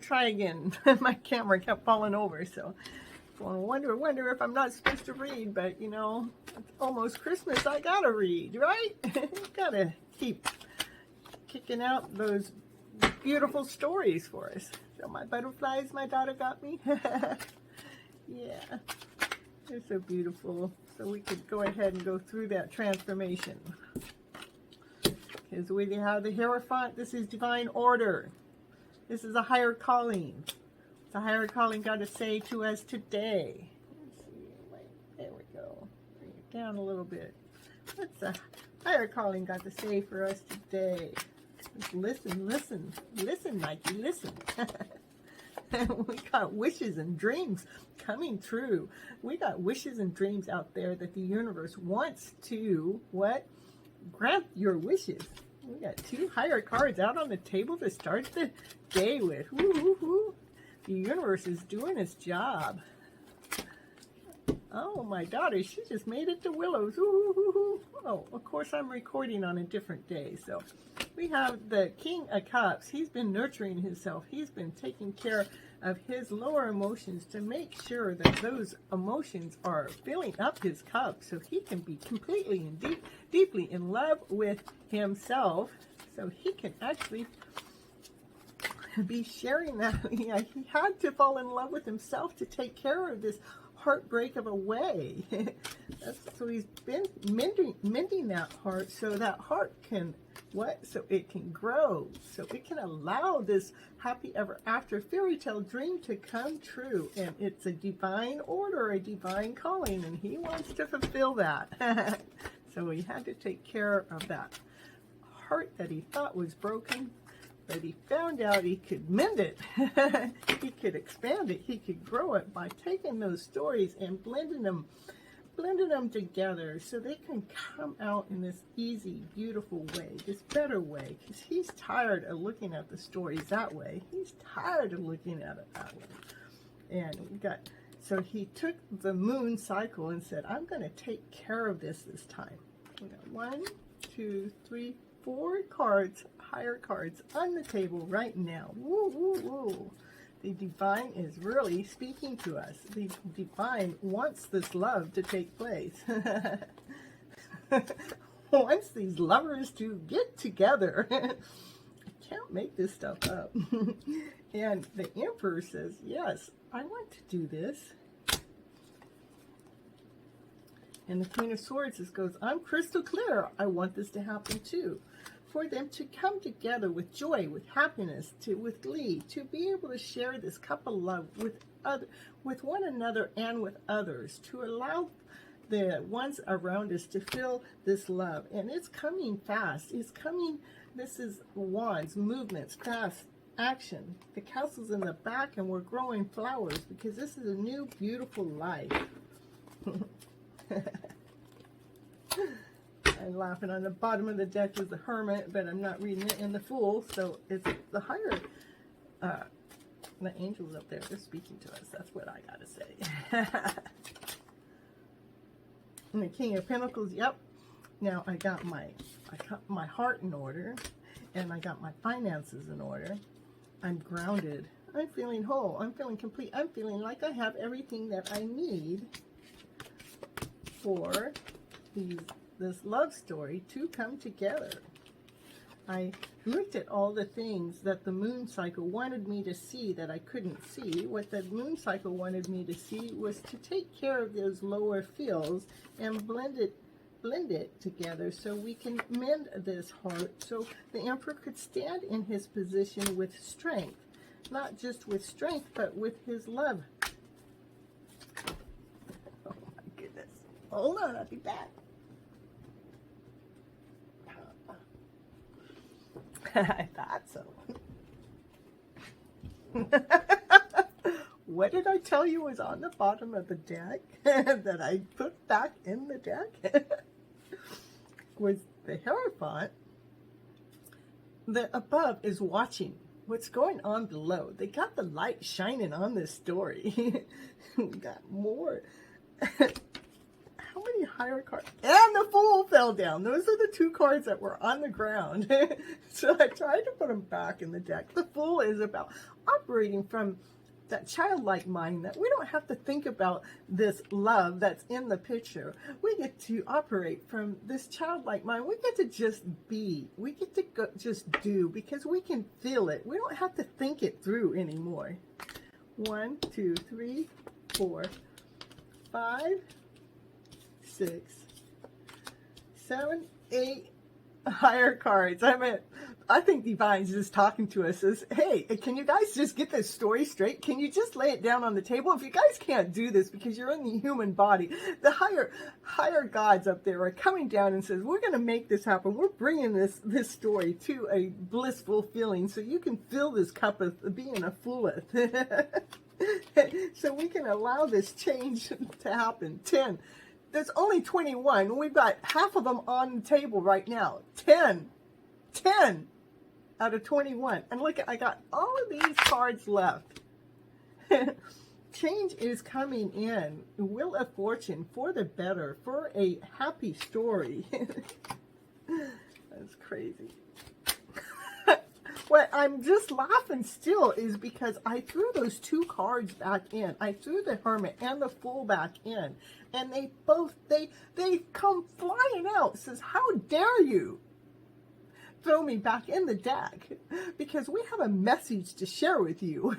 try again. My camera kept falling over, so I wonder if I'm not supposed to read, but you know, it's almost Christmas. I gotta read, right? Gotta keep kicking out those beautiful stories for us. So my butterflies, my daughter got me. Yeah, they're so beautiful. So we could go ahead and go through that transformation. Because we have the Hierophant. This is divine order. This is a higher calling. The higher calling got to say to us today. Let's see, wait, there we go. Bring it down a little bit. What's the higher calling got to say for us today? Just listen, listen, listen, Mikey, listen. We got wishes and dreams coming true. We got wishes and dreams out there that the universe wants to, what? Grant your wishes. We got 2 higher cards out on the table to start the day with. Woo, woo, woo. The universe is doing its job. Oh, my daughter, she just made it to Willows. Ooh, ooh, ooh. Oh, of course, I'm recording on a different day. So we have the King of Cups. He's been nurturing himself. He's been taking care of his lower emotions to make sure that those emotions are filling up his cup so he can be completely and deeply in love with himself, so he can actually be sharing that. Yeah, he had to fall in love with himself to take care of this heartbreak of a way. So he's been mending that heart so that heart can what? So it can grow, so it can allow this happy ever after fairy tale dream to come true. And it's a divine order, a divine calling, and he wants to fulfill that. So he had to take care of that heart that he thought was broken, but he found out he could mend it. He could expand it. He could grow it by taking those stories and blending them together so they can come out in this easy, beautiful way, this better way, because he's tired of looking at the stories that way. He's tired of looking at it that way. And so he took the moon cycle and said, I'm going to take care of this time. We got 1, 2, 3, 4 cards, higher cards on the table right now. Woo, woo, woo. The divine is really speaking to us. The divine wants this love to take place. Wants these lovers to get together. I can't make this stuff up. And the Emperor says, yes, I want to do this. And the Queen of Swords goes, I'm crystal clear. I want this to happen too. For them to come together with joy, with happiness, with glee, to be able to share this cup of love with one another and with others, to allow the ones around us to feel this love. And it's coming fast. It's coming. This is wands, movements, fast action. The castle's in the back, and we're growing flowers because this is a new, beautiful life. I'm laughing. On the bottom of the deck is the Hermit, but I'm not reading it in the Fool, so it's the higher, the angels up there, they're speaking to us. That's what I gotta say. And the King of Pentacles, yep. Now I got my heart in order, and I got my finances in order. I'm grounded. I'm feeling whole. I'm feeling complete. I'm feeling like I have everything that I need for this love story to come together. I looked at all the things that the moon cycle wanted me to see that I couldn't see. What the moon cycle wanted me to see was to take care of those lower feels and blend it together so we can mend this heart, so the Emperor could stand in his position with strength. Not just with strength, but with his love. Oh my goodness. Hold on, I'll be back. I thought so. What did I tell you was on the bottom of the deck that I put back in the deck? Was the Hierophant. The above is watching what's going on below. They got the light shining on this story. We got more. how many higher cards? And the Fool fell down. Those are the two cards that were on the ground. So I tried to put them back in the deck. The Fool is about operating from that childlike mind, that we don't have to think about this love that's in the picture. We get to operate from this childlike mind. We get to just be. We get to just do, because we can feel it. We don't have to think it through anymore. 1, 2, 3, 4, 5, 6, 7, 8 higher cards. I think Divine's just talking to us as, hey, can you guys just get this story straight? Can you just lay it down on the table? If you guys can't do this because you're in the human body, the higher gods up there are coming down and says, we're going to make this happen. We're bringing this story to a blissful feeling so you can fill this cup of being a fooleth. So we can allow this change to happen. 10. There's only 21. We've got half of them on the table right now. 10 out of 21. And look, I got all of these cards left. Change is coming in. Wheel of Fortune, for the better, for a happy story. That's crazy. What I'm just laughing still is because I threw those two cards back in. I threw the Hermit and the Fool back in. And they come flying out. It says, how dare you throw me back in the deck? Because we have a message to share with you.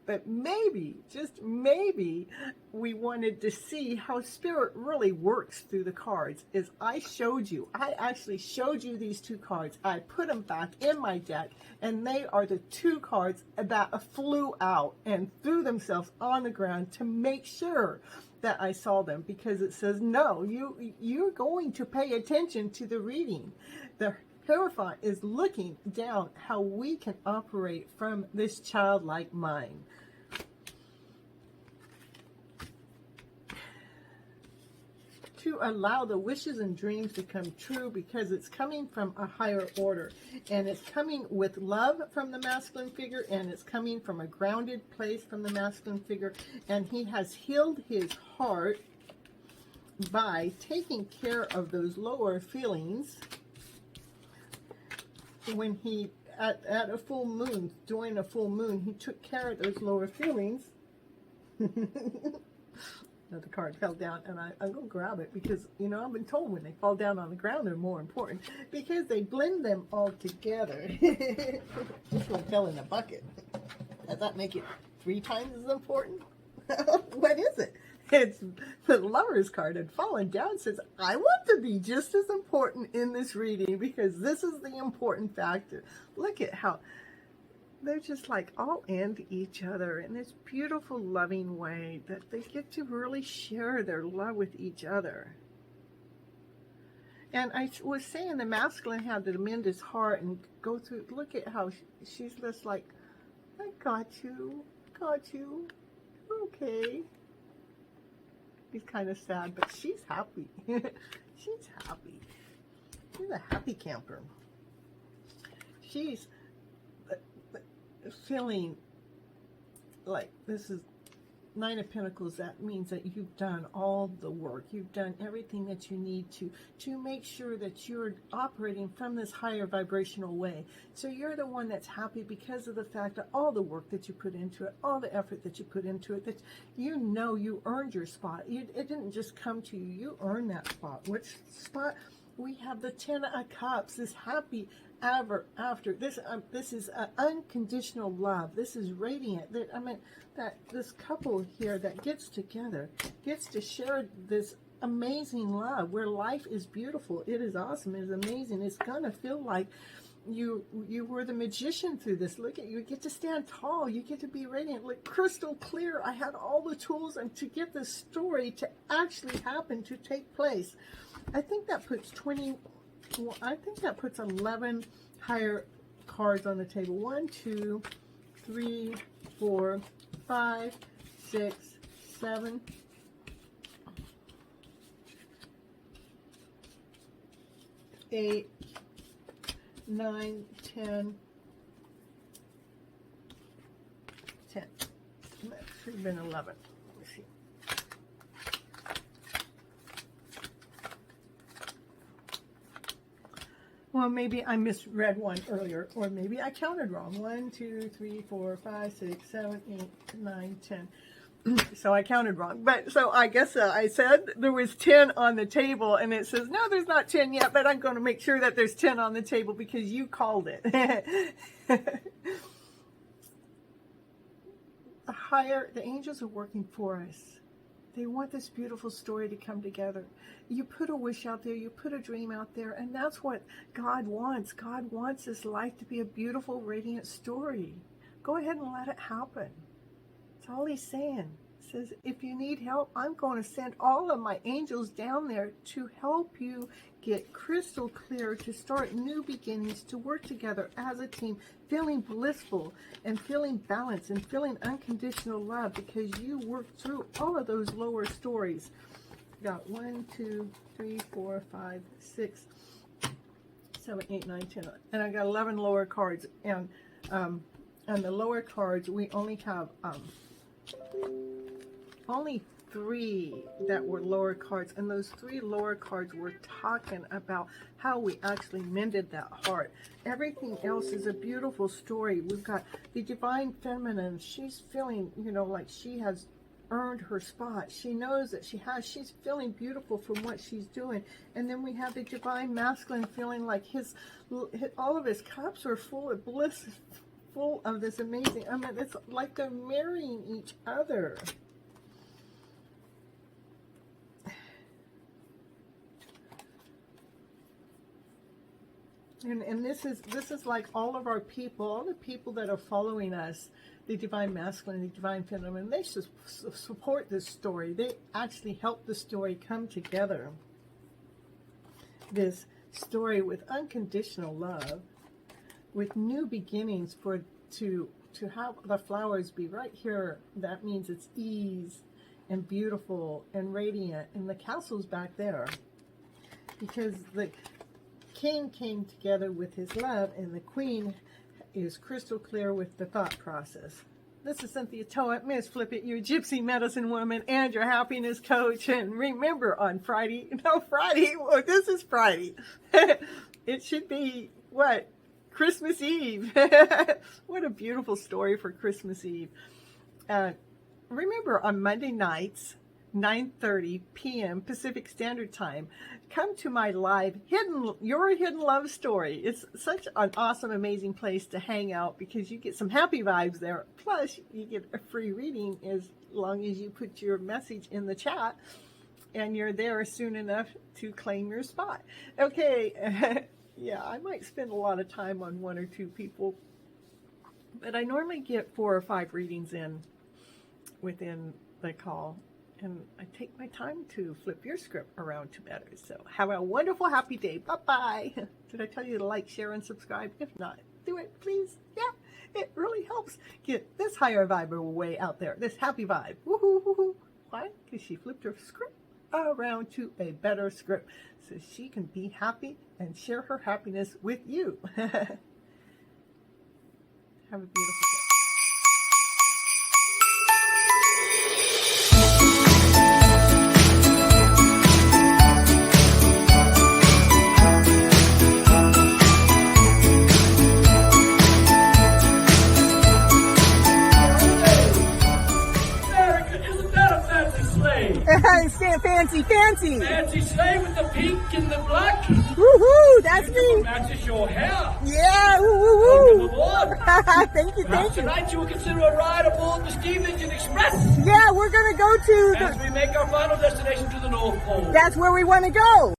But maybe, just maybe, we wanted to see how Spirit really works through the cards. Is I actually showed you these two cards. I put them back in my deck, and they are the two cards that flew out and threw themselves on the ground to make sure that I saw them, because it says, no, you're going to pay attention to the reading. The Hierophant is looking down how we can operate from this childlike mind. To allow the wishes and dreams to come true, because it's coming from a higher order. And it's coming with love from the masculine figure, and it's coming from a grounded place from the masculine figure. And he has healed his heart by taking care of those lower feelings. When he, at a full moon, during a full moon, he took care of those lower feelings. The card fell down, and I'm going to grab it because, you know, I've been told when they fall down on the ground, they're more important because they blend them all together. This one fell in a bucket. Does that make it 3 times as important? What is it? It's the Lover's card had fallen down. It says, I want to be just as important in this reading because this is the important factor. Look at how they're just like all into each other in this beautiful, loving way that they get to really share their love with each other. And I was saying the masculine had to mend his heart and go through. Look at how she's just like, I got you, okay. He's kind of sad, but she's happy. She's happy. She's a happy camper. She's feeling like this is 9 of Pentacles. That means that you've done all the work. You've done everything that you need to make sure that you're operating from this higher vibrational way. So you're the one that's happy because of the fact that all the work that you put into it, all the effort that you put into it, that you know you earned your spot. It didn't just come to you. You earned that spot. Which spot? We have the 10 of Cups, this happy ever after. This is unconditional love. This is radiant. That this couple here that gets together gets to share this amazing love where life is beautiful. It is awesome. It is amazing. It's gonna feel like you were the magician through this. Look at you. Get to stand tall. You get to be radiant, like crystal clear. I had all the tools and to get this story to actually happen, to take place. I think that puts 11 higher cards on the table. 1, 2, 3, 4, 5, 6, 7, 8, 9, 10. That should have been 11. Let me see. Well, maybe I misread one earlier, or maybe I counted wrong. 1, 2, 3, 4, 5, 6, 7, 8, 9, 10. So I counted wrong. But so I guess I said there was 10 on the table, and it says, no, there's not 10 yet, but I'm going to make sure that there's 10 on the table because you called it. The angels are working for us. They want this beautiful story to come together. You put a wish out there, you put a dream out there, and that's what God wants. God wants this life to be a beautiful, radiant story. Go ahead and let it happen. That's all he's saying. He says, if you need help, I'm going to send all of my angels down there to help you get crystal clear, to start new beginnings, to work together as a team, feeling blissful and feeling balanced and feeling unconditional love because you worked through all of those lower stories. Got 1, 2, 3, 4, 5, 6, 7, 8, 9, 10. And I got 11 lower cards. And the lower cards, we only have only 3 that were lower cards, and those 3 lower cards were talking about how we actually mended that heart. Everything else is a beautiful story. We've got the divine feminine. She's feeling, like she has earned her spot. She knows that she's feeling beautiful from what she's doing. And then we have the divine masculine feeling like all of his cups are full of bliss, full of this amazing, it's like they're marrying each other. And this is like all of our people, all the people that are following us, the divine masculine, the divine feminine, they support this story. They actually help the story come together. This story with unconditional love, with new beginnings to have the flowers be right here. That means it's ease and beautiful and radiant, and the castle's back there because the king came together with his love, and the queen is crystal clear with the thought process. This is Cynthia Toet, Miss Flip It, your Gypsy medicine woman and your happiness coach. And remember, on Friday, this is Friday. It should be, Christmas Eve. What a beautiful story for Christmas Eve. Remember, on Monday nights, 9:30 p.m. Pacific Standard Time, come to my live Your Hidden Love Story. It's such an awesome, amazing place to hang out because you get some happy vibes there. Plus, you get a free reading as long as you put your message in the chat and you're there soon enough to claim your spot. Okay, yeah, I might spend a lot of time on 1 or 2 people, but I normally get 4 or 5 readings in within the call. And I take my time to flip your script around to better. So have a wonderful, happy day. Bye-bye. Did I tell you to like, share, and subscribe? If not, do it, please. Yeah, it really helps get this higher vibe way out there. This happy vibe. Woohoo, woohoo. Why? Because she flipped her script around to a better script so she can be happy and share her happiness with you. Have a beautiful day. Fancy. Fancy sleigh with the pink and the black. Woohoo, that's me. Matches your hair. Yeah, woo. Thank you. Tonight you will consider a ride aboard the steam engine express. Yeah, we're going to go to as we make our final destination to the North Pole. That's where we want to go.